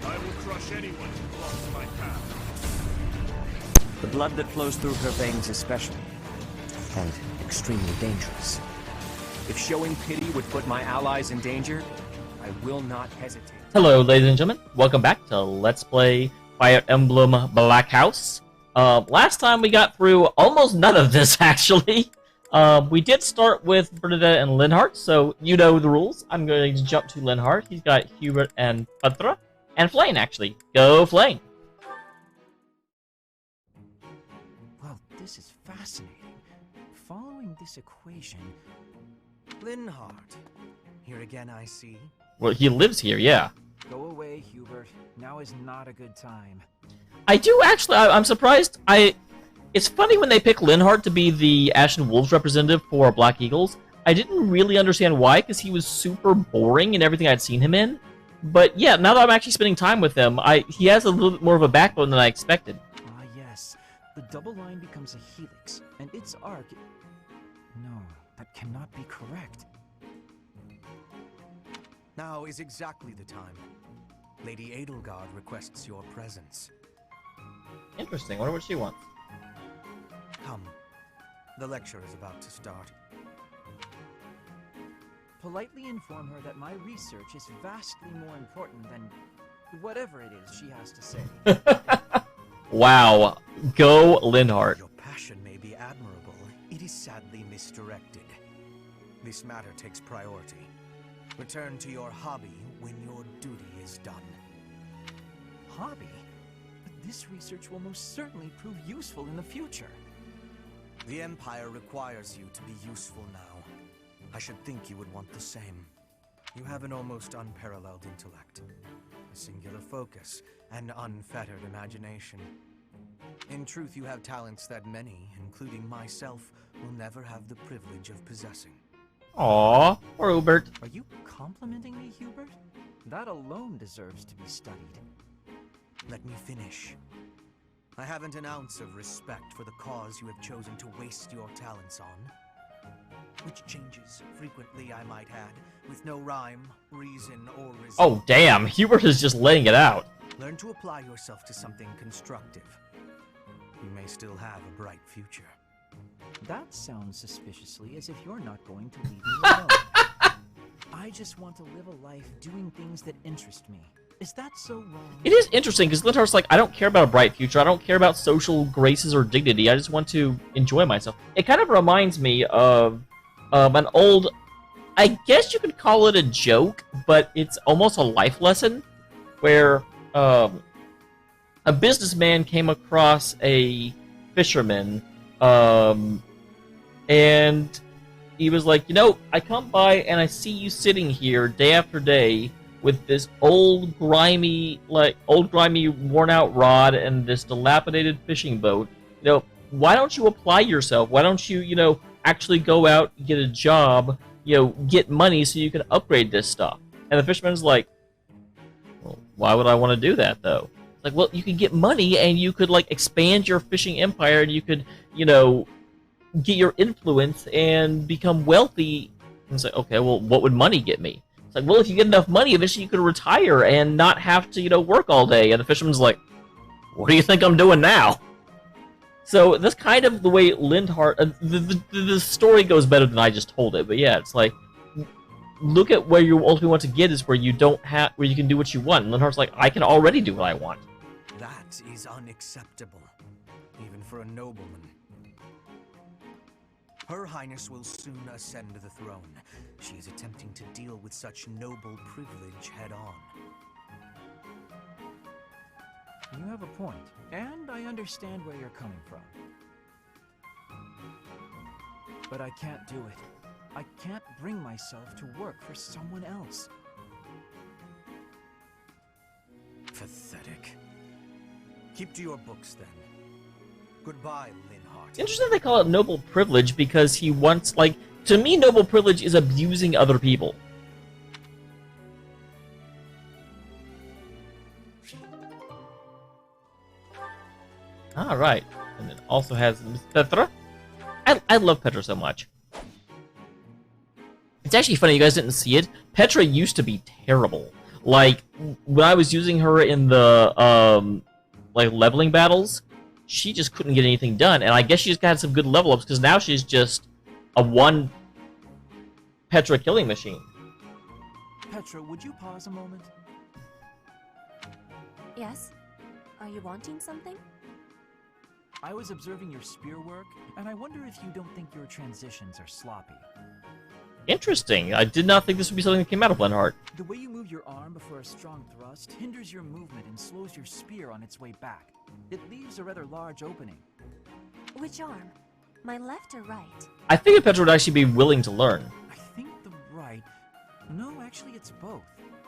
I will crush anyone who blocks my path. The blood that flows through her veins is special, and extremely dangerous. If showing pity would put my allies in danger, I will not hesitate. Hello, ladies and gentlemen. Welcome back to Let's Play Fire Emblem Black House. Last time we got through almost none of this, actually. We did start with Ferdinand and Linhardt, so you know the rules. I'm going to jump to Linhardt. He's got Hubert and Petra. And Flane, actually. Go, Flane. Well, this is fascinating. Following this equation... Linhardt. Here again, I see. Well, he lives here, yeah. Go away, Hubert. Now is not a good time. I do actually. I'm surprised. It's funny when they pick Linhardt to be the Ashen Wolves representative for Black Eagles. I didn't really understand why, because he was super boring in everything I'd seen him in. But yeah, now that I'm actually spending time with him, he has a little bit more of a backbone than I expected. Ah, yes. The double line becomes a helix, and its arc... No, that cannot be correct. Now is exactly the time. Lady Edelgard requests your presence. Interesting. I wonder what she wants. Come. The lecture is about to start. Politely inform her that my research is vastly more important than whatever it is she has to say. Wow. Go, Linhardt. Your passion may be admirable. It is sadly misdirected. This matter takes priority. Return to your hobby when your duty is done. Hobby? But this research will most certainly prove useful in the future. The Empire requires you to be useful now. I should think you would want the same. You have an almost unparalleled intellect, a singular focus, and unfettered imagination. In truth, you have talents that many, including myself, will never have the privilege of possessing. Aww, poor Hubert. Are you complimenting me, Hubert? That alone deserves to be studied. Let me finish. I haven't an ounce of respect for the cause you have chosen to waste your talents on. Which changes frequently, I might add, with no rhyme, reason, or result. Oh, damn. Hubert is just laying it out. Learn to apply yourself to something constructive. You may still have a bright future. That sounds suspiciously as if you're not going to leave me alone. I just want to live a life doing things that interest me. Is that so wrong? It is interesting, because Linhardt's like, I don't care about a bright future. I don't care about social graces or dignity. I just want to enjoy myself. It kind of reminds me of an old... I guess you could call it a joke, but it's almost a life lesson, where a businessman came across a fisherman, and he was like, you know, I come by and I see you sitting here day after day with this old grimy, worn out rod and this dilapidated fishing boat. You know, why don't you apply yourself? Why don't you, you know, actually go out, get a job, you know, get money so you can upgrade this stuff? And the fisherman's like, well, why would I want to do that, though? It's like, well, you could get money and you could, like, expand your fishing empire and you could, you know, get your influence and become wealthy. And it's like, okay, well, what would money get me? It's like, well, if you get enough money, eventually you could retire and not have to, you know, work all day. And the fisherman's like, what do you think I'm doing now? So that's kind of the way Linhardt... the story goes better than I just told it, but yeah, it's like, look at where you ultimately want to get is where you don't have... where you can do what you want. And Linhardt's like, I can already do what I want. That is unacceptable, even for a nobleman. Her Highness will soon ascend the throne. She is attempting to deal with such noble privilege head-on. You have a point, and I understand where you're coming from. But I can't do it. I can't bring myself to work for someone else. Pathetic. Keep to your books, then. Goodbye, Linhardt. It's interesting they call it noble privilege because he wants, like, to me, noble privilege is abusing other people. Alright. And it also has Miss Petra. I love Petra so much. It's actually funny, you guys didn't see it. Petra used to be terrible. Like, when I was using her in the, like, leveling battles, she just couldn't get anything done. And I guess she just got some good level ups, because now she's just a one Petra killing machine. Petra, would you pause a moment? Yes? Are you wanting something? I was observing your spear work, and I wonder if you don't think your transitions are sloppy. Interesting. I did not think this would be something that came out of Linhardt. The way you move your arm before a strong thrust hinders your movement and slows your spear on its way back. It leaves a rather large opening. Which arm? My left or right? I figured Petra would actually be willing to learn. I think the right... No, actually it's both.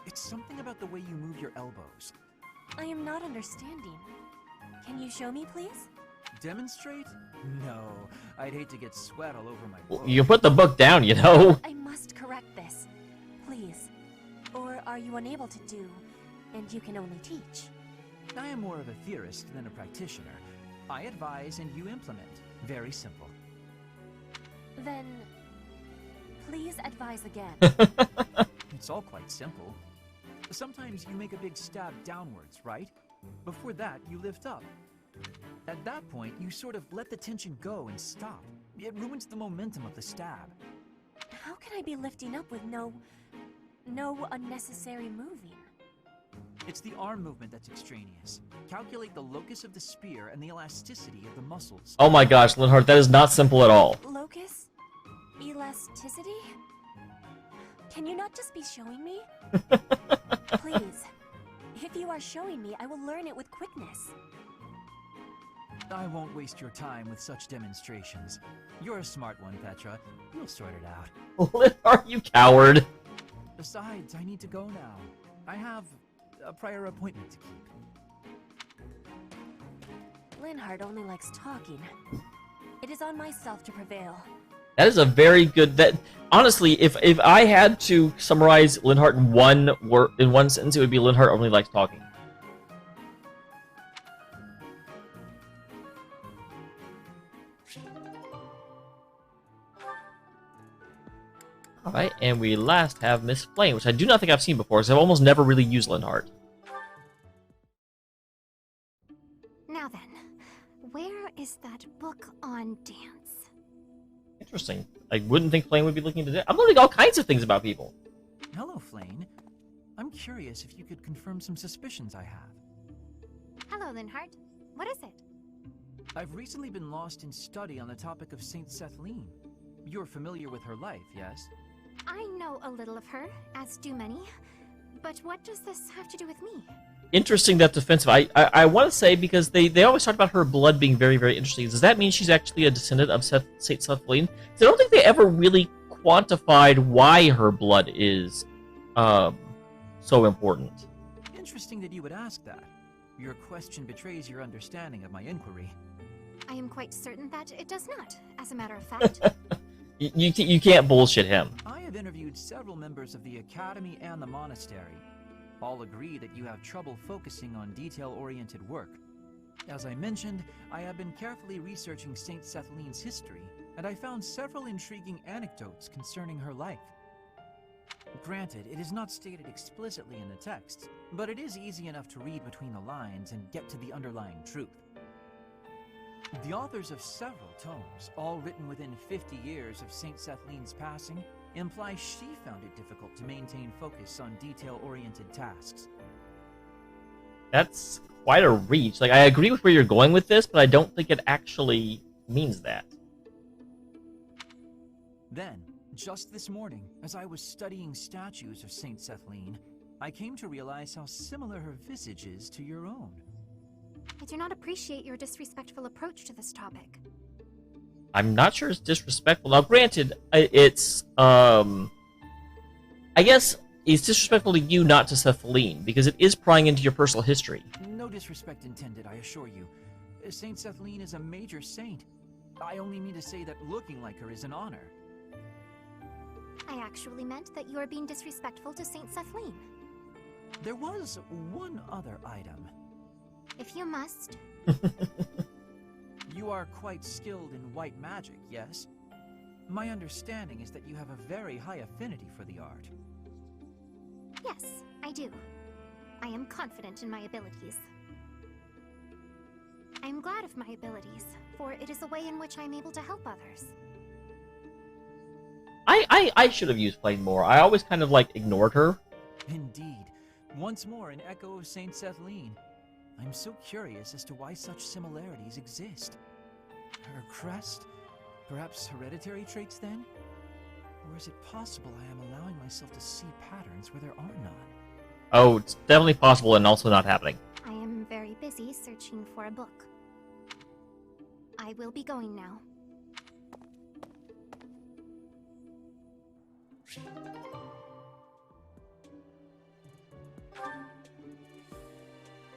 It's something about the way you move your elbows. I am not understanding. Can you show me, please? Demonstrate? No, I'd hate to get sweat all over my book. You put the book down, you know. I must correct this. Please. Or are you unable to do, and you can only teach? I am more of a theorist than a practitioner. I advise and you implement. Very simple. Then... please advise again. It's all quite simple. Sometimes you make a big stab downwards, right? Before that, you lift up. At that point, you sort of let the tension go and stop. It ruins the momentum of the stab. How can I be lifting up with no unnecessary moving? It's the arm movement that's extraneous. Calculate the locus of the spear and the elasticity of the muscles. Oh my gosh, Linhardt, that is not simple at all. Locus? Elasticity? Can you not just be showing me? Please. If you are showing me, I will learn it with quickness. I won't waste your time with such demonstrations. You're a smart one, Petra. You'll sort it out. Linhardt, you coward. Besides, I need to go now. I have a prior appointment to keep. Linhardt only likes talking. It is on myself to prevail. That is a very good... That honestly, if I had to summarize Linhardt in one sentence, it would be Linhardt only likes talking. Alright, and we last have Miss Flame, which I do not think I've seen before, because I've almost never really used Linhardt. Now then, where is that book on dance? Interesting. I wouldn't think Flame would be looking into that. I'm learning all kinds of things about people. Hello, Flane. I'm curious if you could confirm some suspicions I have. Hello, Linhardt. What is it? I've recently been lost in study on the topic of Saint Setheline. You're familiar with her life, yes? I know a little of her, as do many. But what does this have to do with me? Interesting that defensive. I want to say, because they always talk about her blood being very, very interesting. Does that mean she's actually a descendant of Saint Setheline? I don't think they ever really quantified why her blood is so important. Interesting that you would ask that. Your question betrays your understanding of my inquiry. I am quite certain that it does not, as a matter of fact. You can't bullshit him. I have interviewed several members of the Academy and the Monastery. All agree that you have trouble focusing on detail-oriented work. As I mentioned, I have been carefully researching Saint Setheline's history, and I found several intriguing anecdotes concerning her life. Granted, it is not stated explicitly in the text, but it is easy enough to read between the lines and get to the underlying truth. The authors of several tomes, all written within 50 years of Saint Setheline's passing, imply she found it difficult to maintain focus on detail-oriented tasks. That's quite a reach. Like, I agree with where you're going with this, but I don't think it actually means that. Then, just this morning, as I was studying statues of Saint Setheline, I came to realize how similar her visage is to your own. I do not appreciate your disrespectful approach to this topic. I'm not sure it's disrespectful. Now, granted, it's, I guess it's disrespectful to you, not to Setheline, because it is prying into your personal history. No disrespect intended, I assure you. Saint Setheline is a major saint. I only mean to say that looking like her is an honor. I actually meant that you are being disrespectful to Saint Setheline. There was one other item. If you must. You are quite skilled in white magic, yes? My understanding is that you have a very high affinity for the art. Yes, I do. I am confident in my abilities. I am glad of my abilities, for it is a way in which I am able to help others. I should have used played more. I always kind of like ignored her. Indeed. Once more an echo of Saint Sethlene. I'm so curious as to why such similarities exist. Her crest? Perhaps hereditary traits then? Or is it possible I am allowing myself to see patterns where there are none? Oh, it's definitely possible and also not happening. I am very busy searching for a book. I will be going now.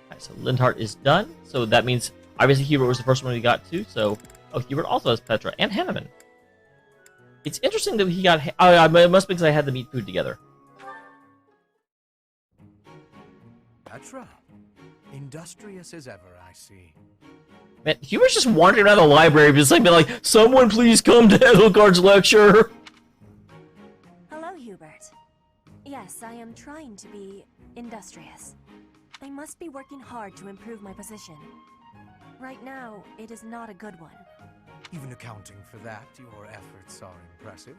Alright, so Lindhart is done. So that means obviously Hubert was the first one we got to. So Hubert also has Petra and Hanneman. It's interesting that he got. It must be because I had them eat food together. Petra, industrious as ever, I see. Man, Hubert's just wandering around the library, just like, being like, "Someone please come to Edelgard's lecture." Hello, Hubert. Yes, I am trying to be industrious. I must be working hard to improve my position. Right now, it is not a good one. Even accounting for that, your efforts are impressive.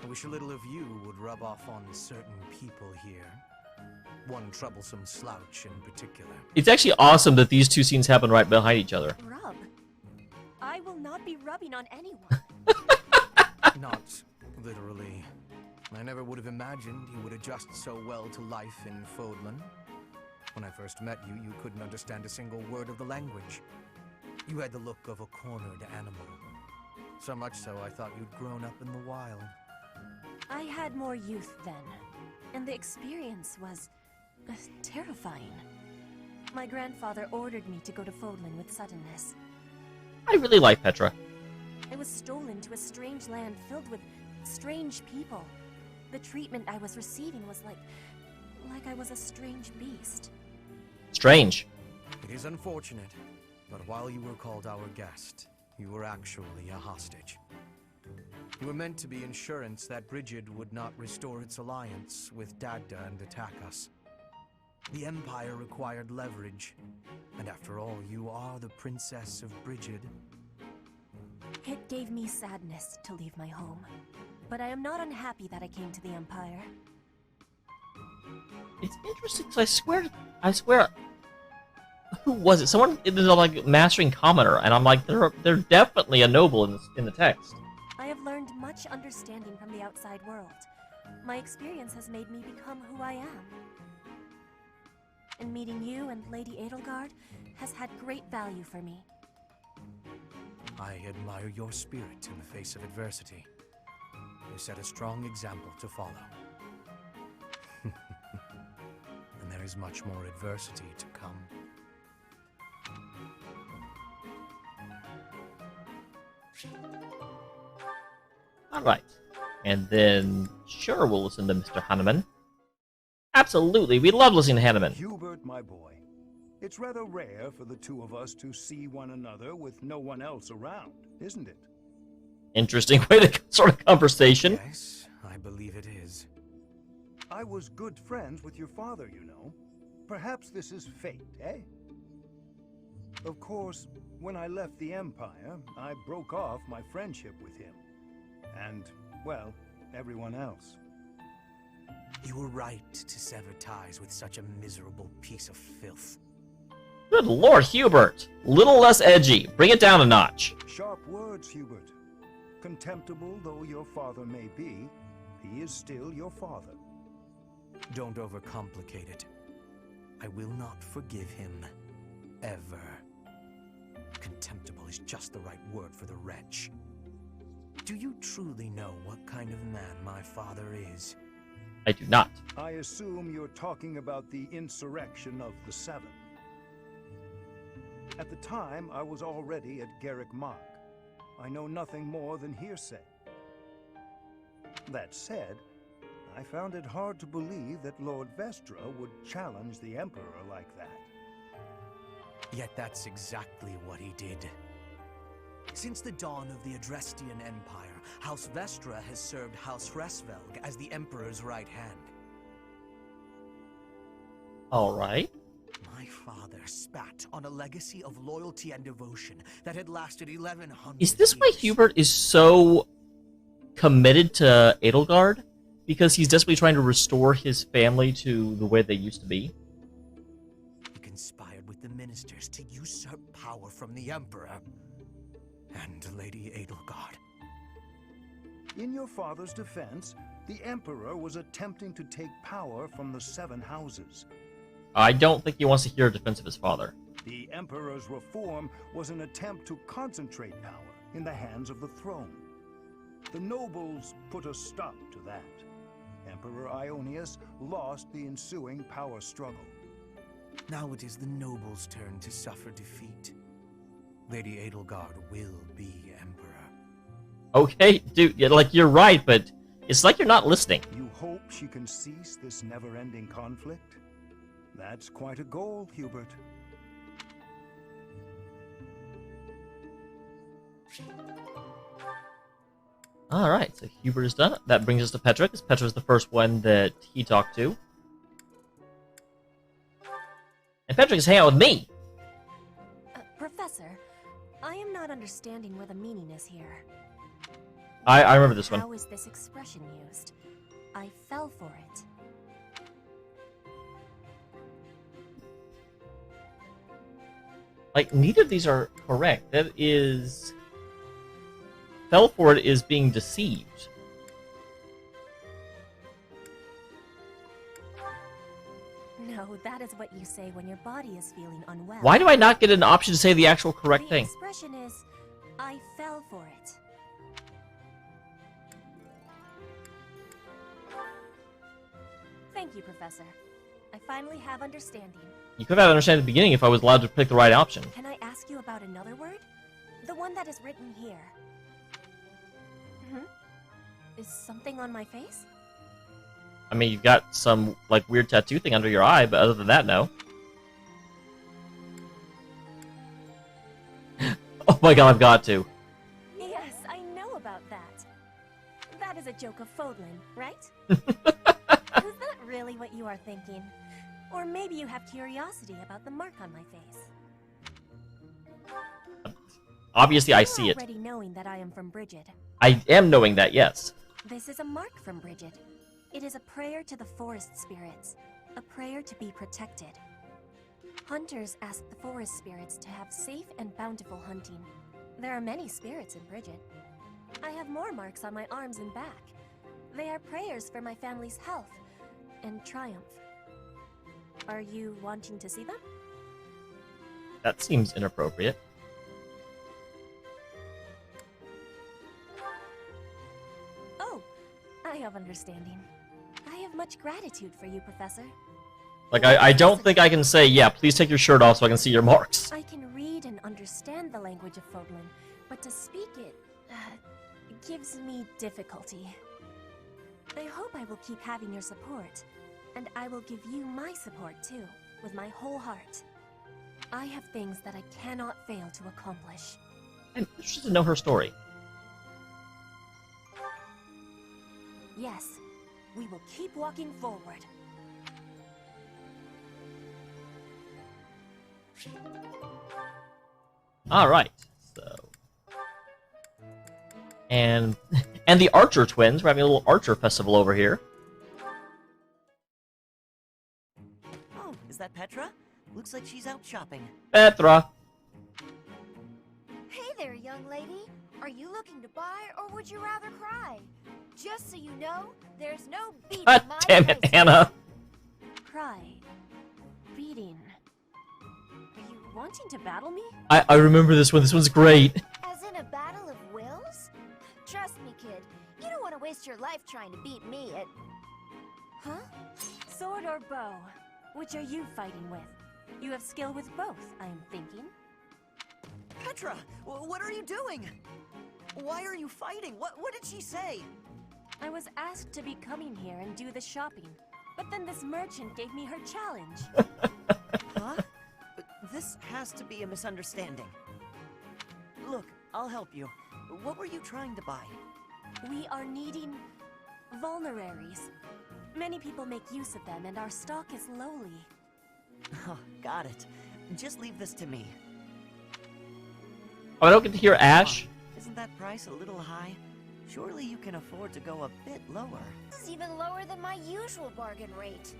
I wish a little of you would rub off on certain people here. One troublesome slouch in particular. It's actually awesome that these two scenes happen right behind each other. Rub? I will not be rubbing on anyone. Not literally. I never would have imagined you would adjust so well to life in Fodlan. When I first met you, you couldn't understand a single word of the language. You had the look of a cornered animal. So much so I thought you'd grown up in the wild. I had more youth then, and the experience was terrifying. My grandfather ordered me to go to Fodlan with suddenness. I really like Petra. I was stolen to a strange land filled with strange people. The treatment I was receiving was like I was a strange beast. Strange. It is unfortunate, but while you were called our guest, you were actually a hostage. You were meant to be insurance that Brigid would not restore its alliance with Dagda and attack us. The Empire required leverage, and after all, you are the Princess of Brigid. It gave me sadness to leave my home, but I am not unhappy that I came to the Empire. It's interesting because I swear, who was it? Someone is like mastering commoner, and I'm like, they're definitely a noble in the text. I have learned much understanding from the outside world. My experience has made me become who I am. And meeting you and Lady Edelgard has had great value for me. I admire your spirit in the face of adversity. You set a strong example to follow. And there is much more adversity to come. Alright. And then, sure, we'll listen to Mr. Hanneman. Absolutely, we love listening to Hanneman. Hubert, my boy, it's rather rare for the two of us to see one another with no one else around, isn't it? Interesting way to start a conversation. Yes, I believe it is. I was good friends with your father, you know. Perhaps this is fate, eh? Of course, when I left the Empire, I broke off my friendship with him. And, well, everyone else. You were right to sever ties with such a miserable piece of filth. Good Lord, Hubert! Little less edgy. Bring it down a notch. Sharp words, Hubert. Contemptible though your father may be, he is still your father. Don't overcomplicate it. I will not forgive him. Ever. Contemptible is just the right word for the wretch. Do you truly know what kind of man my father is? I do not. I assume you're talking about the insurrection of the Seven. At the time, I was already at Garrick Mark. I know nothing more than hearsay. That said, I found it hard to believe that Lord Vestra would challenge the Emperor like that. Yet that's exactly what he did. Since the dawn of the Adrestian Empire, House Vestra has served House Hresvelg as the Emperor's right hand. Alright. My father spat on a legacy of loyalty and devotion that had lasted 1100 Is this why years. Hubert is so committed to Edelgard? Because he's desperately trying to restore his family to the way they used to be? He conspired with the ministers to usurp power from the Emperor and Lady Edelgard. In your father's defense, the Emperor was attempting to take power from the Seven Houses. I don't think he wants to hear a defense of his father. The Emperor's reform was an attempt to concentrate power in the hands of the throne. The nobles put a stop to that. Emperor Ionius lost the ensuing power struggle. Now it is the nobles' turn to suffer defeat. Lady Edelgard will be Emperor. Okay, dude, like, you're right, but it's like you're not listening. You hope she can cease this never-ending conflict? That's quite a goal, Hubert. Alright, so Hubert is done. That brings us to Petra, because Petra's the first one that he talked to. And Petra is hanging out with me! Professor, I am not understanding where the meaning is here. I remember this one. How is this expression used? I fell for it. Like, neither of these are correct. That is... Fell for it is being deceived. No, that is what you say when your body is feeling unwell. Why do I not get an option to say the actual correct thing? The expression is, I fell for it. Thank you, Professor. I finally have understanding. You could have understood at the beginning if I was allowed to pick the right option. Can I ask you about another word? The one that is written here. Is something on my face? I mean, you've got some, like, weird tattoo thing under your eye, but other than that, no. Oh my god, I've got to. Yes, I know about that. That is a joke of Fodlin, right? Is that really what you are thinking? Or maybe you have curiosity about the mark on my face. Obviously, I You see it. already knowing that I am from Brigid. I am knowing that, yes. This is a mark from Brigid. It is a prayer to the forest spirits, a prayer to be protected. Hunters ask the forest spirits to have safe and bountiful hunting. There are many spirits in Brigid. I have more marks on my arms and back. They are prayers for my family's health and triumph. Are you wanting to see them? That seems inappropriate. Oh, I have understanding. I have much gratitude for you, Professor. Like, I don't think I can say, yeah, please take your shirt off so I can see your marks. I can read and understand the language of Fodlin, but to speak it gives me difficulty. I hope I will keep having your support, and I will give you my support too, with my whole heart. I have things that I cannot fail to accomplish. I'm interested to know her story. Yes, we will keep walking forward. Alright, so... And the Archer twins, we're having a little Archer festival over here. Oh, is that Petra? Looks like she's out shopping. Petra! Hey there, young lady. Are you looking to buy, or would you rather cry? Just so you know, there's no beat God in my damn it, voice. Anna! Cry. Beating. Are you wanting to battle me? I remember this one, this one's great. As in a battle of wills? Trust me, kid. You don't want to waste your life trying to beat me at... Huh? Sword or bow? Which are you fighting with? You have skill with both, I am thinking. Petra, what are you doing? Why are you fighting? What did she say? I was asked to be coming here and do the shopping, but then this merchant gave me her challenge. Huh? This has to be a misunderstanding. Look, I'll help you. What were you trying to buy? We are needing vulneraries. Many people make use of them, and our stock is lowly. Oh, got it. Just leave this to me. Oh, I don't get to hear Ash? Isn't that price a little high? Surely you can afford to go a bit lower. This is even lower than my usual bargain rate.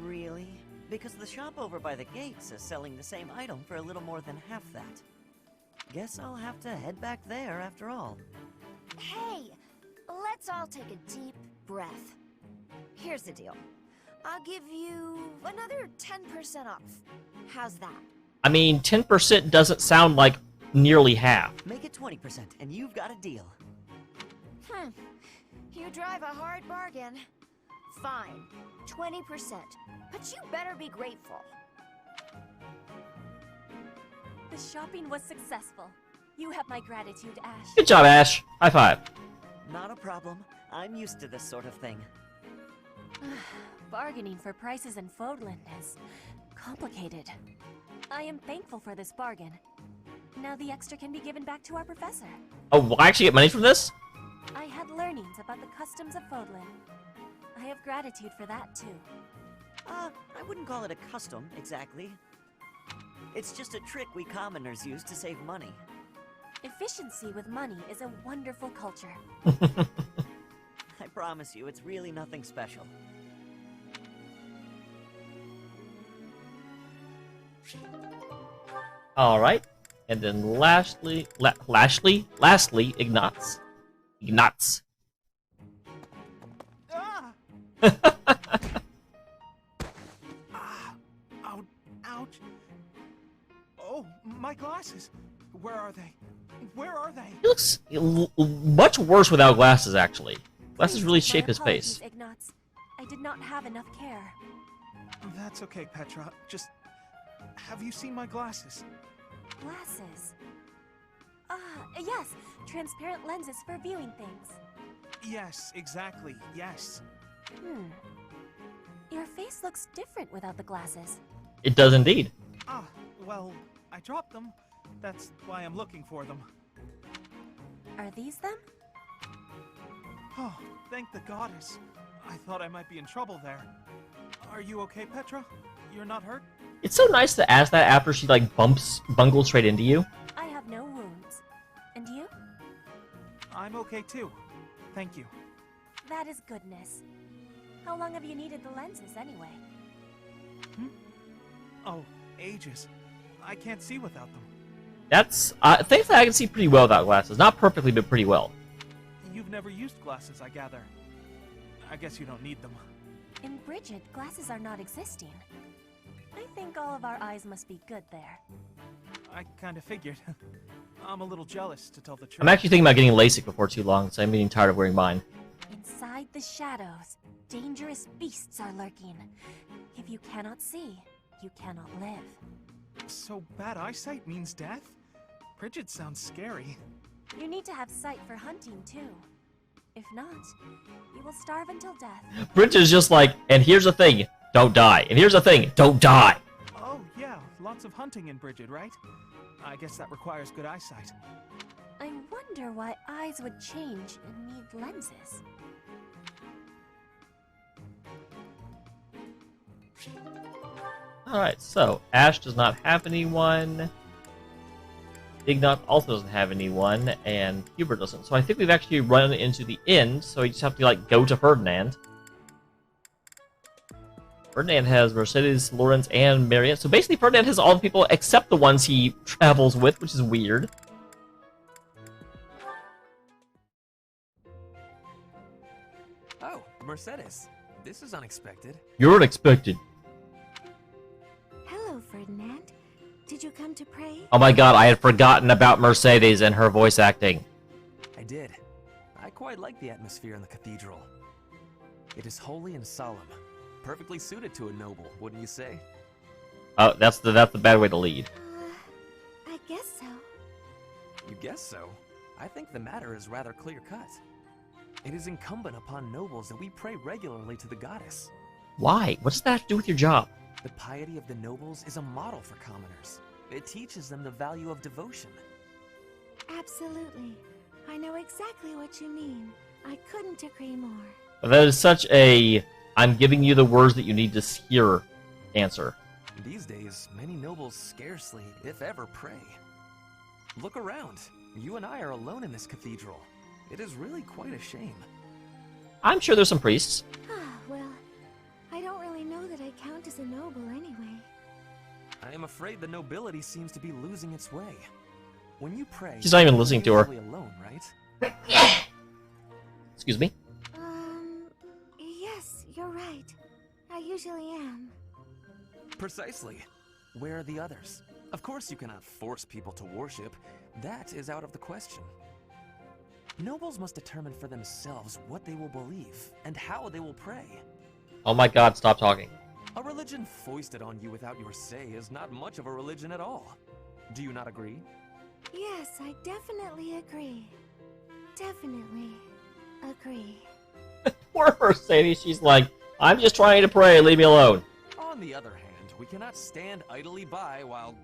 Really? Because the shop over by the gates is selling the same item for a little more than half that. Guess I'll have to head back there after all. Hey, let's all take a deep breath. Here's the deal. I'll give you another 10% off. How's that? I mean, 10% doesn't sound like nearly half. Make it 20% and you've got a deal. You drive a hard bargain. Fine, 20%. But you better be grateful. The shopping was successful. You have my gratitude, Ash. Good job, Ash. High five. Not a problem. I'm used to this sort of thing. Bargaining for prices in Fodland is complicated. I am thankful for this bargain. Now the extra can be given back to our professor. Oh, will I actually get money from this? I had learnings about the customs of Fodland. I have gratitude for that, too. I wouldn't call it a custom, exactly. It's just a trick we commoners use to save money. Efficiency with money is a wonderful culture. I promise you, it's really nothing special. Alright. And then lastly, Ignatz. Ignatz. Ouch. Oh, my glasses. Where are they? Where are they? He looks much worse without glasses, actually. Glasses really shape his face. Ignatz. I did not have enough care. That's okay, Petra. Just... have you seen my glasses? Glasses? Yes. Transparent lenses for viewing things. Yes, exactly. Yes. Your face looks different without the glasses. It does indeed. Well, I dropped them. That's why I'm looking for them. Are these them? Oh, thank the goddess. I thought I might be in trouble there. Are you okay, Petra? You're not hurt? It's so nice to ask that after she, like, bungles straight into you. I have no wounds. And you? I'm okay, too. Thank you. That is goodness. How long have you needed the lenses, anyway? Oh, ages. I can't see without them. That's... thankfully I can see pretty well without glasses. Not perfectly, but pretty well. You've never used glasses, I gather. I guess you don't need them. In Bridget, glasses are not existing. I think all of our eyes must be good there. I kind of figured. I'm a little jealous, to tell the truth. I'm actually thinking about getting LASIK before too long, so I'm getting tired of wearing mine. Inside the shadows, dangerous beasts are lurking. If you cannot see, you cannot live. So bad eyesight means death? Bridget sounds scary. You need to have sight for hunting, too. If not, you will starve until death. Bridget's just like, and here's the thing, don't die. And here's the thing, don't die. Oh, yeah, lots of hunting in Bridget, right? I guess that requires good eyesight. I wonder why eyes would change and need lenses. Alright, so, Ash does not have anyone. Ignat also doesn't have anyone, and Hubert doesn't. So I think we've actually run into the end, so we just have to, like, go to Ferdinand. Ferdinand has Mercedes, Lorenz, and Mariette. So basically Ferdinand has all the people except the ones he travels with, which is weird. Oh, Mercedes. This is unexpected. You're unexpected. Hello, Ferdinand. Did you come to pray? Oh my god, I had forgotten about Mercedes and her voice acting. I did. I quite like the atmosphere in the cathedral. It is holy and solemn. Perfectly suited to a noble, wouldn't you say? Oh, that's the bad way to lead. I guess so. You guess so? I think the matter is rather clear-cut. It is incumbent upon nobles that we pray regularly to the goddess. Why? What does that have to do with your job? The piety of the nobles is a model for commoners. It teaches them the value of devotion. Absolutely. I know exactly what you mean. I couldn't agree more. That is such a I'm giving you the words that you need to hear answer. These days, many nobles scarcely, if ever, pray. Look around. You and I are alone in this cathedral. It is really quite a shame. I'm sure there's some priests. Well, I don't really know that I count as a noble anyway. I am afraid the nobility seems to be losing its way. When you pray, She's not even listening to her. you're usually alone, right? Excuse me? Yes, you're right. I usually am. Precisely. Where are the others? Of course you cannot force people to worship. That is out of the question. Nobles must determine for themselves what they will believe and how they will pray. Oh my god, stop talking. A religion foisted on you without your say is not much of a religion at all. Do you not agree? Yes, I definitely agree. Definitely agree. Poor Mercedes, she's like, I'm just trying to pray, leave me alone. On the other hand, we cannot stand idly by while...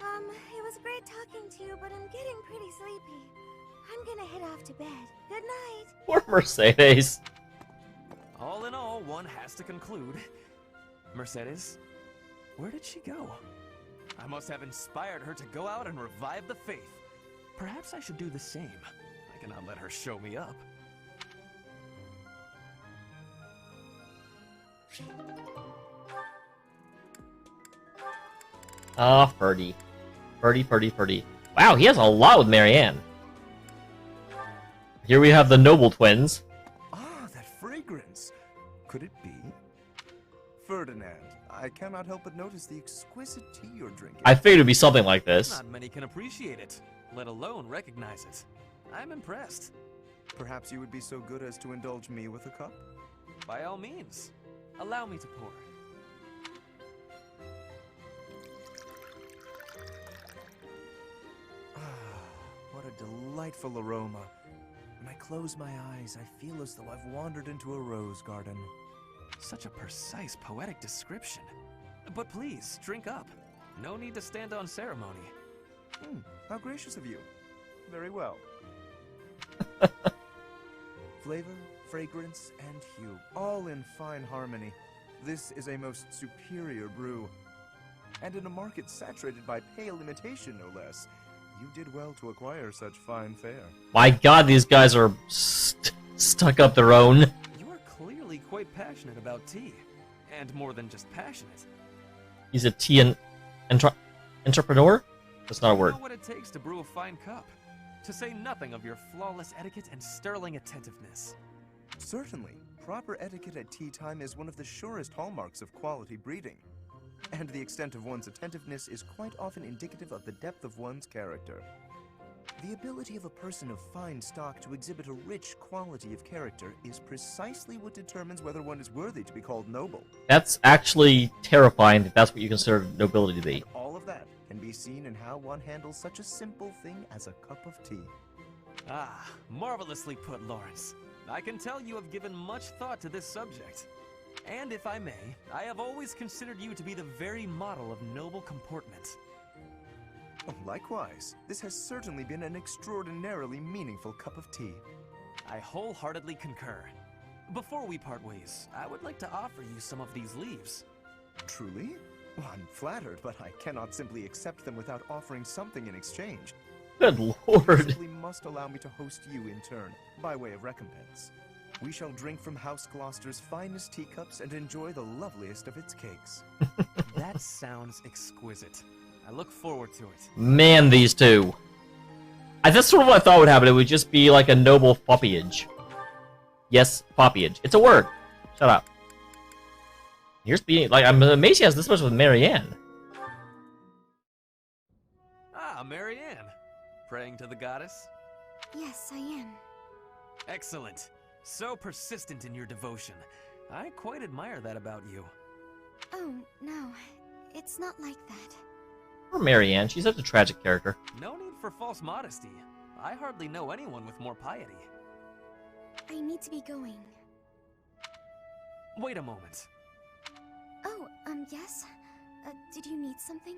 It was great talking to you, but I'm getting pretty sleepy. I'm gonna head off to bed. Good night. Poor Mercedes. All in all, one has to conclude. Mercedes, where did she go? I must have inspired her to go out and revive the faith. Perhaps I should do the same. I cannot let her show me up. Ah, Ferdy. Ferdy. Wow, he has a lot with Marianne. Here we have the Noble twins. Ah, that fragrance! Could it be? Ferdinand, I cannot help but notice the exquisite tea you're drinking. I figured it would be something like this. Not many can appreciate it, let alone recognize it. I'm impressed. Perhaps you would be so good as to indulge me with a cup? By all means. Allow me to pour. What a delightful aroma. When I close my eyes, I feel as though I've wandered into a rose garden. Such a precise, poetic description. But please, drink up. No need to stand on ceremony. How gracious of you. Very well. Flavor, fragrance, and hue, all in fine harmony. This is a most superior brew. And in a market saturated by pale imitation, no less. You did well to acquire such fine fare. My god, these guys are stuck up their own. You are clearly quite passionate about tea. And more than just passionate. He's a tea entrepreneur? That's not a word. You know what it takes to brew a fine cup. To say nothing of your flawless etiquette and sterling attentiveness. Certainly. Proper etiquette at tea time is one of the surest hallmarks of quality breeding. And the extent of one's attentiveness is quite often indicative of the depth of one's character. The ability of a person of fine stock to exhibit a rich quality of character is precisely what determines whether one is worthy to be called noble. That's actually terrifying if that's what you consider nobility to be. And all of that can be seen in how one handles such a simple thing as a cup of tea. Ah, marvelously put, Lawrence. I can tell you have given much thought to this subject. And if I may, I have always considered you to be the very model of noble comportment. Oh, likewise, this has certainly been an extraordinarily meaningful cup of tea. I wholeheartedly concur. Before we part ways, I would like to offer you some of these leaves. Truly? Well, I'm flattered, but I cannot simply accept them without offering something in exchange. Good You lord. simply must allow me to host you in turn, by way of recompense. We shall drink from House Gloucester's finest teacups and enjoy the loveliest of its cakes. That sounds exquisite. I look forward to it. Man, these two. That's sort of what I thought would happen. It would just be like a noble foppage. Yes, foppage. It's a word. Shut up. Here's being like I'm amazed he has this much with Marianne. Ah, Marianne. Praying to the goddess? Yes, I am. Excellent. So persistent in your devotion. I quite admire that about you. Oh, no. It's not like that. Poor Marianne. She's such a tragic character. No need for false modesty. I hardly know anyone with more piety. I need to be going. Wait a moment. Oh, yes? Did you need something?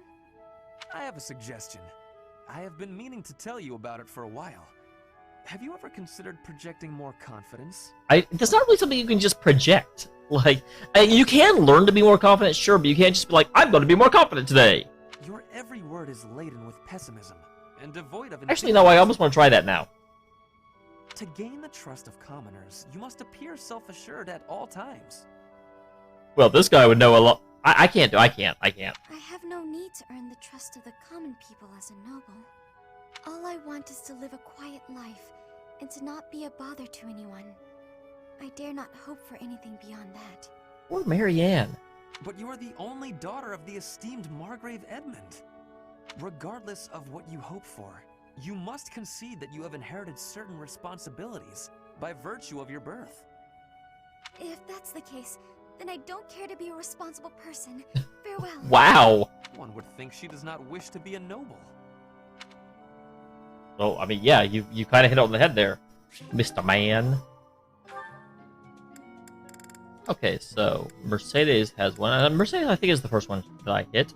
I have a suggestion. I have been meaning to tell you about it for a while. Have you ever considered projecting more confidence? That's not really something you can just project. Like, you can learn to be more confident, sure, but you can't just be like, I'm going to be more confident today. Your every word is laden with pessimism and devoid of... Actually, no, I almost want to try that now. To gain the trust of commoners, you must appear self-assured at all times. Well, this guy would know a lot. I can't. I have no need to earn the trust of the common people as a noble. All I want is to live a quiet life, and to not be a bother to anyone. I dare not hope for anything beyond that. Or Marianne. But you are the only daughter of the esteemed Margrave Edmund. Regardless of what you hope for, you must concede that you have inherited certain responsibilities by virtue of your birth. If that's the case, then I don't care to be a responsible person. Farewell. Wow. One would think she does not wish to be a noble. Well, I mean, yeah, you kind of hit it on the head there, Mr. Man. Okay, so Mercedes has one. Mercedes, I think, is the first one that I hit.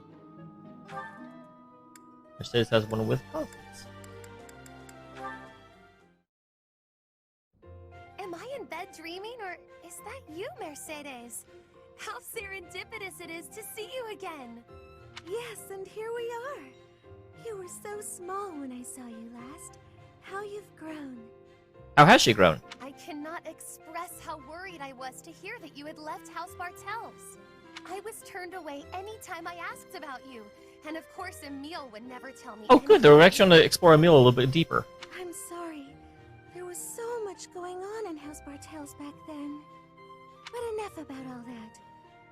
Mercedes has one with confidence. Am I in bed dreaming, or is that you, Mercedes? How serendipitous it is to see you again! Yes, and here we are. You were so small when I saw you last. How you've grown. How has she grown? I cannot express how worried I was to hear that you had left House Bartels. I was turned away any time I asked about you, and of course Emile would never tell me. Oh, good. They were actually going to explore Emile a little bit deeper. I'm sorry. There was so much going on in House Bartels back then. But enough about all that.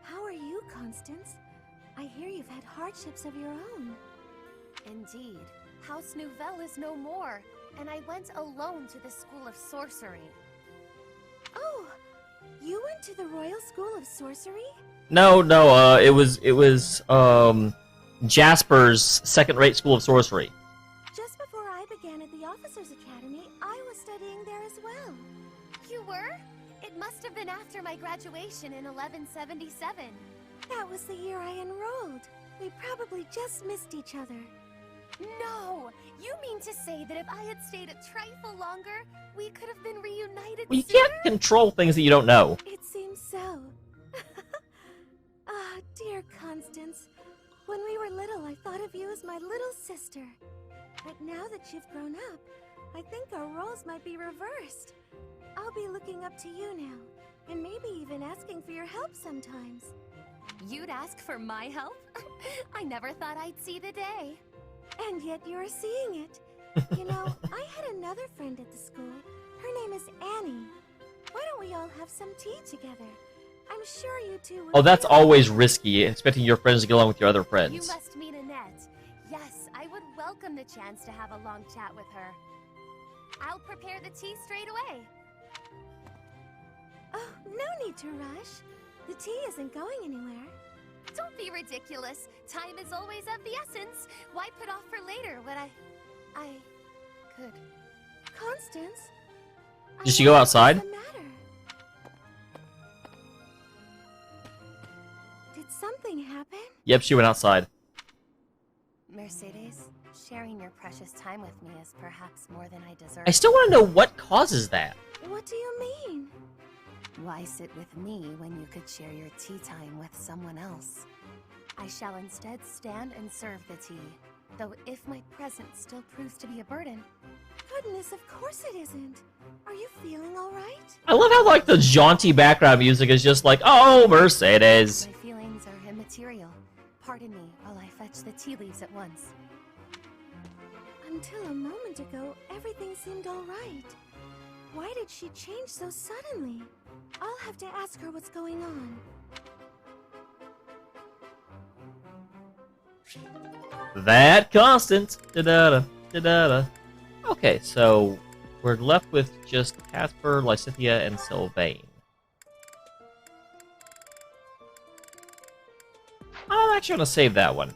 How are you, Constance? I hear you've had hardships of your own. Indeed. House Nouvelle is no more, and I went alone to the School of Sorcery. Oh, you went to the Royal School of Sorcery? No, it was Jasper's second-rate School of Sorcery. Just before I began at the Officers' Academy, I was studying there as well. You were? It must have been after my graduation in 1177. That was the year I enrolled. We probably just missed each other. No! You mean to say that if I had stayed a trifle longer, we could have been reunited Well, you sooner? can't control things that you don't know. It seems so. Ah, dear Constance. When we were little, I thought of you as my little sister. But now that you've grown up, I think our roles might be reversed. I'll be looking up to you now, and maybe even asking for your help sometimes. You'd ask for my help? I never thought I'd see the day. And yet you're seeing it. You know, I had another friend at the school. Her name is Annie. Why don't we all have some tea together? I'm sure you two would... Oh, that's always risky, expecting your friends to get along with your other friends. You must mean Annette. Yes, I would welcome the chance to have a long chat with her. I'll prepare the tea straight away. Oh, no need to rush. The tea isn't going anywhere. Don't be ridiculous. Time is always of the essence. Why put off for later what I could? Constance? Did she go outside? What's the matter? Did something happen? Yep, she went outside. Mercedes, sharing your precious time with me is perhaps more than I deserve. I still want to know what causes that. What do you mean? Why sit with me when you could share your tea time with someone else? I shall instead stand and serve the tea, though if my presence still proves to be a burden. Goodness, of course it isn't. Are you feeling all right? I love how, like, the jaunty background music is just like, oh, Mercedes. My feelings are immaterial. Pardon me while I fetch the tea leaves at once. Until a moment ago, everything seemed all right. Why did she change so suddenly? I'll have to ask her what's going on. That Constance. Da-da-da, da-da-da. Okay, so we're left with just Casper, Lysithea, and Sylvain. I'm actually going to save that one.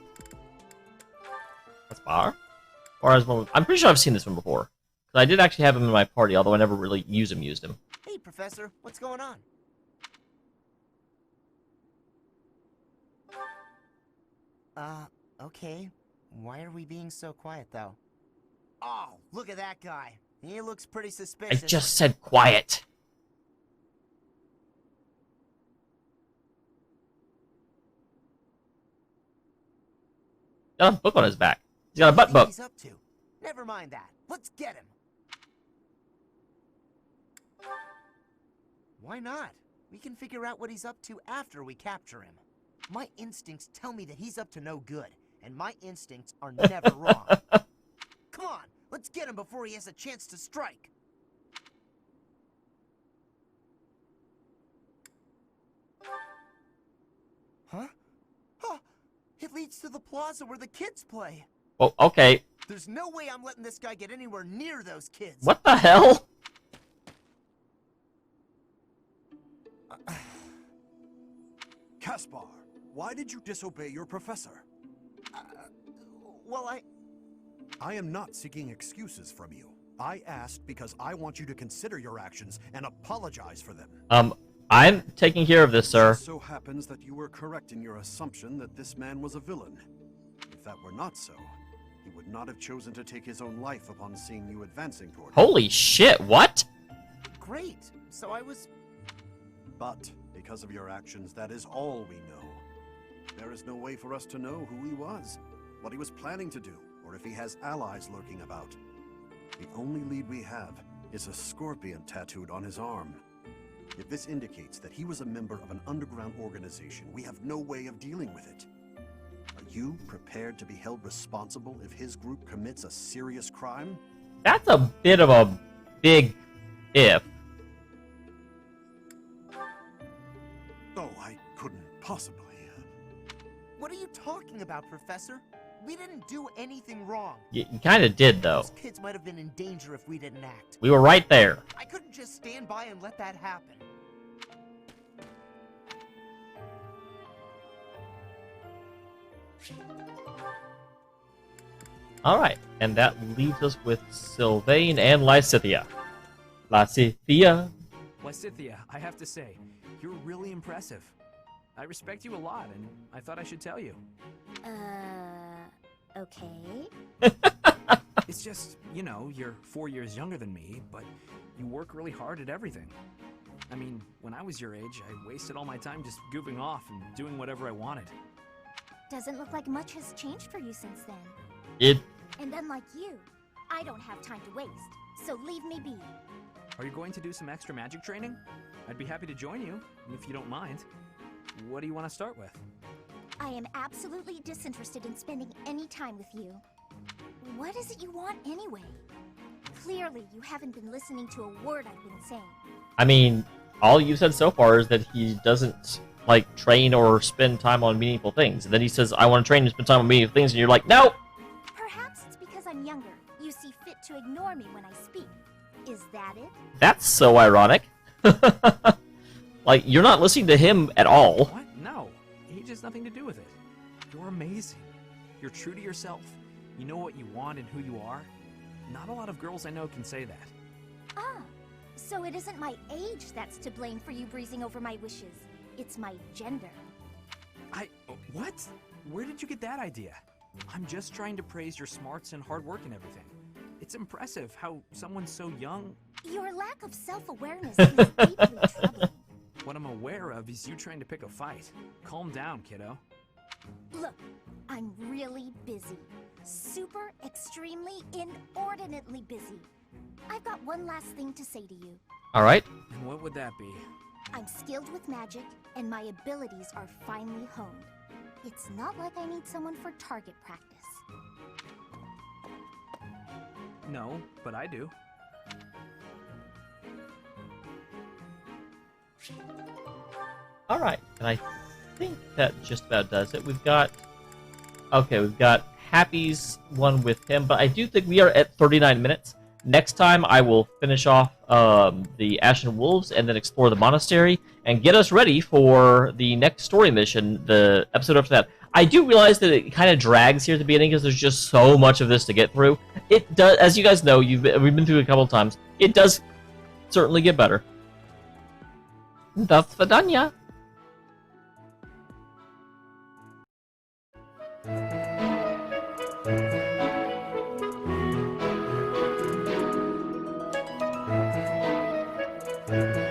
That's Bar? Or as one, I'm pretty sure I've seen this one before. I did actually have him in my party, although I never really used him. Hey, Professor, what's going on? Okay. Why are we being so quiet, though? Oh, look at that guy. He looks pretty I suspicious. just said quiet. Got a book on his back. He's got a butt book. He's up to. Never mind that. Let's get him. Why not? We can figure out what he's up to after we capture him. My instincts tell me that he's up to no good, and my instincts are never wrong. Come on, let's get him before he has a chance to strike. Huh? Huh? It leads to the plaza where the kids play. Oh, okay. There's no way I'm letting this guy get anywhere near those kids. What the hell? Caspar, why did you disobey your professor? Well, I am not seeking excuses from you. I asked because I want you to consider your actions and apologize for them. I'm taking care of this, sir. It so happens that you were correct in your assumption that this man was a villain. If that were not so, he would not have chosen to take his own life upon seeing you advancing toward him. Holy shit, what? Great. So I was... But, because of your actions, that is all we know. There is no way for us to know who he was, what he was planning to do, or if he has allies lurking about. The only lead we have is a scorpion tattooed on his arm. If this indicates that he was a member of an underground organization, we have no way of dealing with it. Are you prepared to be held responsible if his group commits a serious crime? That's a bit of a big if. Oh, I couldn't possibly. What are you talking about, Professor? We didn't do anything wrong. You kind of did, though. Those kids might have been in danger if we didn't act. We were right there. I couldn't just stand by and let that happen. Alright, and that leaves us with Sylvain and Lysithea. Lysithea. Lysithea, I have to say, you're really impressive. I respect you a lot, and I thought I should tell you. Okay. It's just, you know, you're 4 years younger than me, but you work really hard at everything. I mean, when I was your age, I wasted all my time just goofing off and doing whatever I wanted. Doesn't look like much has changed for you since then. It... And unlike you, I don't have time to waste, so leave me be. Are you going to do some extra magic training? I'd be happy to join you, if you don't mind. What do you want to start with? I am absolutely disinterested in spending any time with you. What is it you want anyway? Clearly, you haven't been listening to a word I've been saying. I mean, all you've said so far is that he doesn't, like, train or spend time on meaningful things. And then he says, I want to train and spend time on meaningful things, and you're like, no! Perhaps it's because I'm younger. You see fit to ignore me when I speak. Is that it? That's so ironic. Like, you're not listening to him at all. What? No. He has nothing to do with it. You're amazing. You're true to yourself. You know what you want and who you are. Not a lot of girls I know can say that. Ah, so it isn't my age that's to blame for you breezing over my wishes. It's my gender. What? Where did you get that idea? I'm just trying to praise your smarts and hard work and everything. It's impressive how someone so young... Your lack of self-awareness is deeply troubling. What I'm aware of is you trying to pick a fight. Calm down, kiddo. Look, I'm really busy. Super, extremely, inordinately busy. I've got one last thing to say to you. Alright. And what would that be? I'm skilled with magic, and my abilities are finely honed. It's not like I need someone for target practice. No, but I do. Alright, and I think that just about does it. We've got... Okay, we've got Happy's one with him, but I do think we are at 39 minutes. Next time, I will finish off the Ashen Wolves and then explore the monastery and get us ready for the next story mission, the episode after that. I do realize that it kind of drags here at the beginning because there's just so much of this to get through. It does, as you guys know, we've been through it a couple of times. It does certainly get better. Do svidania. Bye.